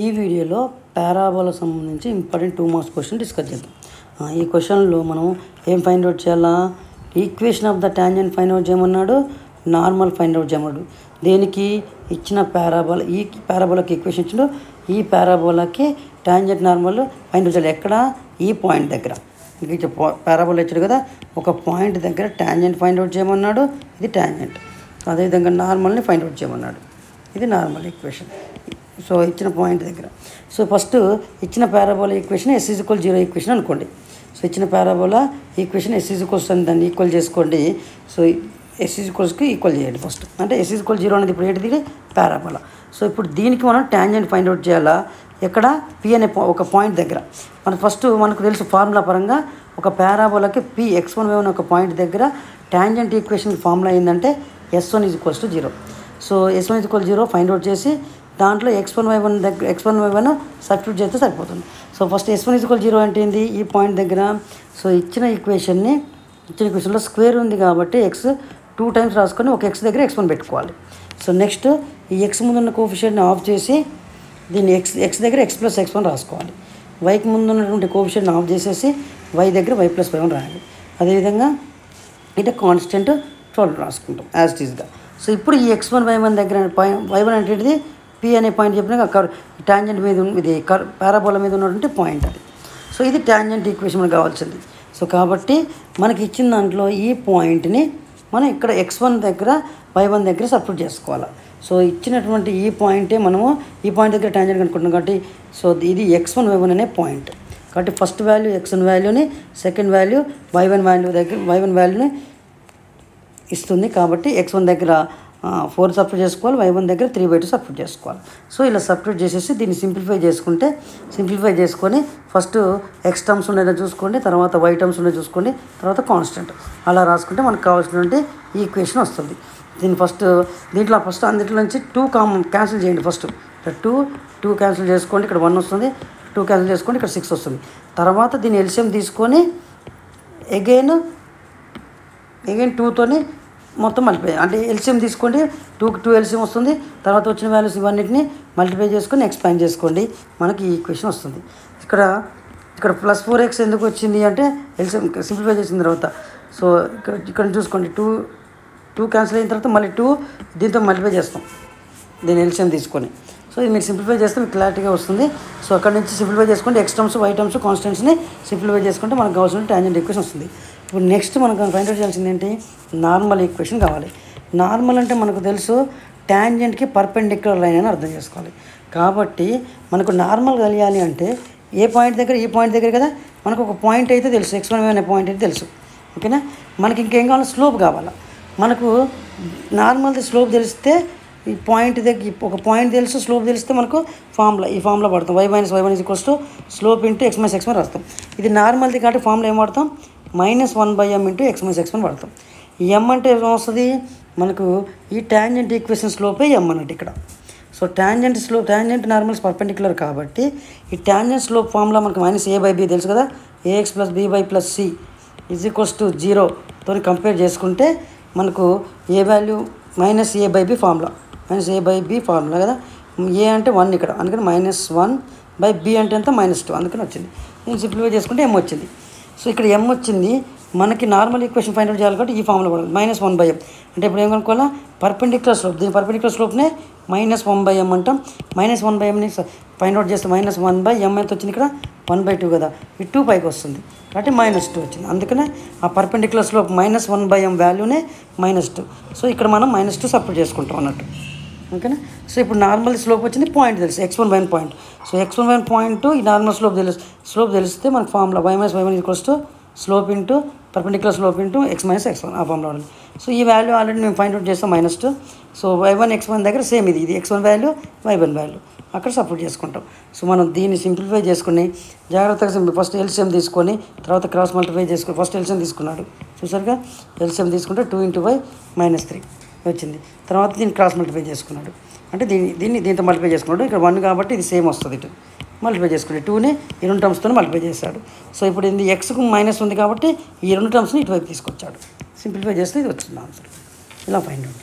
ఈ వీడియోలో పారాబోలా సంబంధించి ఇంపార్టెంట్ 2 మార్క్స్ క్వశ్చన్ డిస్కస్ చేద్దాం. ఈ క్వశ్చన్లో మనం ఏం ఫైండ్ అవుట్ చేయాలా? Equation of the tangent find out చేయమన్నాడు, నార్మల్ ఫైండ్ అవుట్ చేయమన్నాడు. దేనికి? ఇచ్చిన పారాబోలా, ఈ పారాబోలాకి ఈక్వేషన్ ఇచ్చిండు, ఈ పారాబోలాకి టాంజెంట్ నార్మల్ ఫైండ్ అవుట్ చేయాలి. ఎక్కడ? ఈ పాయింట్ దగ్గర. పారాబోలా ఇచ్చాడు కదా, ఒక పాయింట్ దగ్గర టాంజెంట్ ఫైండ్ అవుట్ చేయమన్నాడు, ఇది టాంజెంట్. అదేవిధంగా నార్మల్ని ఫైండ్ అవుట్ చేయమన్నాడు, ఇది నార్మల్ ఈక్వేషన్. సో ఇచ్చిన పాయింట్ దగ్గర. సో ఫస్ట్ ఇచ్చిన పారాబోలా ఈక్వేషన్ S=0 ఈక్వేషన్ అనుకోండి. సో ఇచ్చిన పారాబోలా ఈక్వేషన్ S=, దాన్ని ఈక్వల్ చేసుకోండి. సో S=కి ఈక్వల్ చేయండి ఫస్ట్. అంటే S=0 అనేది ఇప్పుడు ఏంటిది? పారాబోలా. సో ఇప్పుడు దీనికి మనం టాంజెంట్ ఫైండ్ అవుట్ చేయాలా? ఎక్కడ? P అనే ఒక పాయింట్ దగ్గర. మనకు తెలుసు ఫార్ములా పరంగా ఒక పారాబోలాకి P x1y1 ఒక పాయింట్ దగ్గర టాంజెంట్ ఈక్వేషన్ ఫార్ములా ఏంటంటే S1=0. So S1=0 find out చేసి దాంట్లో x1y1 దగ్గర x1y1 సబ్స్టిట్యూట్ చేస్తే సరిపోతుంది. సో ఫస్ట్ S1=0 అంటే ఏంది? ఈ పాయింట్ దగ్గర. సో ఇచ్చిన ఈక్వేషన్లో స్క్వేర్ ఉంది కాబట్టి x 2 టైమ్స్ రాసుకొని ఒక x దగ్గర x1 పెట్టుకోవాలి. సో నెక్స్ట్ ఈ x ముందున్న కోఫిషియంట్ని ఆఫ్ చేసి దీన్ని x దగ్గర x+x1 రాసుకోవాలి. yకి ముందు ఉన్నటువంటి కోఫిషియంట్ని ఆఫ్ చేసేసి y దగ్గర y+y1 రాయాలి. అదేవిధంగా ఇటు కాన్స్టెంట్ 12 రాసుకుంటాం యాజ్ ఇట్ ఈస్గా. సో ఇప్పుడు ఈ x1y1 దగ్గర y1 అంటే ఏంటిది? P అనే పాయింట్ చెప్పినాక టాంజెంట్ మీద ఇది పారాబోలా మీద ఉన్నటువంటి పాయింట్ అది. సో ఇది టాంజెంట్ ఈక్వేషన్ మనకు కావాల్సింది. సో కాబట్టి మనకి ఇచ్చిన దాంట్లో ఈ పాయింట్ని మనం ఇక్కడ x1 దగ్గర y1 దగ్గర సబ్స్టిట్యూట్ చేసుకోవాలి. సో ఇచ్చినటువంటి ఈ పాయింటే మనము ఈ పాయింట్ దగ్గర టాంజెంట్ కనుక్కుంటున్నాం కాబట్టి సో ఇది x1y1 అనే పాయింట్. కాబట్టి ఫస్ట్ వాల్యూ x1 వాల్యూని, సెకండ్ వాల్యూ y1 వాల్యూని ఇస్తుంది. కాబట్టి x1 దగ్గర 4 సబ్స్టిట్యూట్ చేసుకోవాలి, y1 దగ్గర 3/2 సబ్స్టిట్యూట్ చేసుకోవాలి. సో ఇలా సబ్స్టిట్యూట్ చేసేసి దీన్ని సింప్లిఫై చేసుకొని ఫస్ట్ x టర్మ్స్ ఉండేలా చూసుకోండి, తర్వాత y టర్మ్స్ ఉండేలా చూసుకోండి, తర్వాత కాన్స్టెంట్ అలా రాసుకుంటే మనకు కావాల్సినటువంటి ఈక్వేషన్ వస్తుంది. దీంట్లో ఫస్ట్ అన్నింటిలో నుంచి 2 క్యాన్సిల్ చేయండి. ఫస్ట్ 2 క్యాన్సిల్ చేసుకోండి, ఇక్కడ 1 వస్తుంది. 2 క్యాన్సిల్ చేసుకోండి, ఇక్కడ 6 వస్తుంది. తర్వాత దీన్ని ఎల్సిఎం తీసుకొని అగైన్ 2తోని మొత్తం మల్టిప్లై, అంటే ఎల్సిఎం తీసుకోండి, 2 ఎల్సిఎం వస్తుంది. తర్వాత వచ్చిన వాల్యూస్ ఇవన్నిటిని మల్టిప్లై చేసుకొని ఎక్స్పాండ్ చేసుకోండి, మనకి ఈ ఈక్వేషన్ వస్తుంది. ఇక్కడ +4x ఎందుకు వచ్చింది అంటే ఎల్సిఎం సింప్లిఫై చేసిన తర్వాత. సో ఇక్కడ చూసుకోండి, 2 క్యాన్సిల్ అయిన తర్వాత మళ్ళీ 2 దీంతో మల్టిప్లై చేస్తాం, దీని ఎల్సిఎం తీసుకొని. సో ఇది మీరు సింప్లిఫై చేస్తే మీకు క్లారిటీగా వస్తుంది. సో అక్కడ నుంచి సింప్లిఫై చేసుకుంటే x టర్మ్స్, y టర్మ్స్, కాన్స్టెంట్స్ని సింప్లిఫై చేసుకుంటే మనకు కావాల్సిన టాంజెంట్ ఈక్వేషన్ వస్తుంది. ఇప్పుడు నెక్స్ట్ మనకు ఫైండ్ అవుట్ చేయాల్సింది ఏంటి? నార్మల్ ఈక్వేషన్ కావాలి. నార్మల్ అంటే మనకు తెలుసు టాంజెంట్కి పర్పెండిక్యులర్ లైన్ అని అర్థం చేసుకోవాలి. కాబట్టి మనకు నార్మల్ కలియాలి అంటే ఈ పాయింట్ దగ్గర కదా మనకు ఒక పాయింట్ అయితే తెలుసు, x1 అనే పాయింట్ అయితే తెలుసు. ఓకేనా? మనకి ఇంకేం కావాలి? స్లోప్ కావాలి. మనకు నార్మల్ది స్లోప్ తెలిస్తే ఈ పాయింట్ దగ్గర ఒక పాయింట్ తెలుసు, స్లోప్ తెలిస్తే మనకు ఈ ఫార్ములా పడతాం. y-y1 స్లోప్ ఇంటూ x-x1 రాస్తాం. ఇది నార్మల్ది కాబట్టి ఫార్ములా ఏం వాడతాం? -1/m ఇంటూ x-x1 వాడతాం. m అంటే ఏమొస్తుంది మనకు? ఈ టాంజెంట్ ఈక్వేషన్ స్లోపే m అన్నట్టు ఇక్కడ. సో టాంజెంట్ నార్మల్స్ పర్పెండిక్యులర్ కాబట్టి ఈ టాంజెంట్ స్లోప్ ఫార్ములా మనకు -a/b తెలుసు కదా, ax + by+c = 0 తోని కంపేర్ చేసుకుంటే మనకు ఏ value -a/b formula, -a/b formula కదా. a అంటే 1 ఇక్కడ, అందుకని -1/b అంటే ఎంత? -2, అందుకని వచ్చింది. నేను సింప్లిఫై చేసుకుంటే m వచ్చింది. సో ఇక్కడ m వచ్చింది. మనకి నార్మల్ ఈక్వేషన్ ఫైండ్ అవుట్ చేయాలి కాబట్టి ఈ ఫార్ములా పడాలి, -1/m. అంటే ఇప్పుడు ఏం కనుక్కోవాలా? Perpendicular slope. దీని పర్పెండిక్యులర్ స్లోప్నే -1/m అంటాం. -1/mని ఫైండ్ అవుట్ చేస్తే -1/m ఎంత వచ్చింది? ఇక్కడ 1/2 కదా, ఈ 2 పైకి వస్తుంది కాబట్టి -2 వచ్చింది. అందుకనే ఆ పర్పెండిక్యులర్ స్లోప్ -1/m వాల్యూనే -2. సో ఇక్కడ మనం -2 సబ్స్టిట్యూట్ చేసుకుంటాం అన్నట్టు. ఓకేనా? సో ఇప్పుడు నార్మల్ స్లోప్ వచ్చింది, పాయింట్ తెలుసు x1y1 point. So x1y1 point ఈ నార్మల్ స్లోప్ తెలిస్తే మనకు formula y-y1 slope into perpendicular slope into x-x1 ఆ ఫార్ములా వాడాలి. సో ఈ వాల్యూ ఆల్రెడీ మేము ఫైండ్ అవుట్ చేస్తాం -2. సో y1 x1 దగ్గర సేమ్ ఇది x1 వాల్యూ, y1 వాల్యూ అక్కడ సపోర్ట్ చేసుకుంటాం. సో మనం దీన్ని సింప్లిఫై చేసుకుని జాగ్రత్తగా ఫస్ట్ ఎల్సిఎం తీసుకొని తర్వాత క్రాస్ మల్టిప్లై చేసుకొని, ఫస్ట్ ఎల్సిఎం తీసుకున్నాడు చూసారుగా, ఎల్సిఎం తీసుకుంటే 2 × y-3 వచ్చింది. తర్వాత దీన్ని క్రాస్ మల్టిప్లై చేసుకున్నాడు, అంటే దీంతో మల్టిప్లై చేసుకున్నాడు. ఇక్కడ 1 కాబట్టి ఇది సేమ్ వస్తుంది, ఇటు మల్టిప్లై చేసుకుంటే 2ని ఈ 2 టర్మ్స్తో మల్టిప్లై చేశాడు. సో ఇప్పుడు ఇది ఎక్స్కు మైనస్ ఉంది కాబట్టి ఈ 2 టర్మ్స్ని ఇటువైపు తీసుకొచ్చాడు. సింప్లిఫై చేస్తే ఇది వచ్చింది ఆన్సర్. ఇలా ఫైండ్ అవుట్.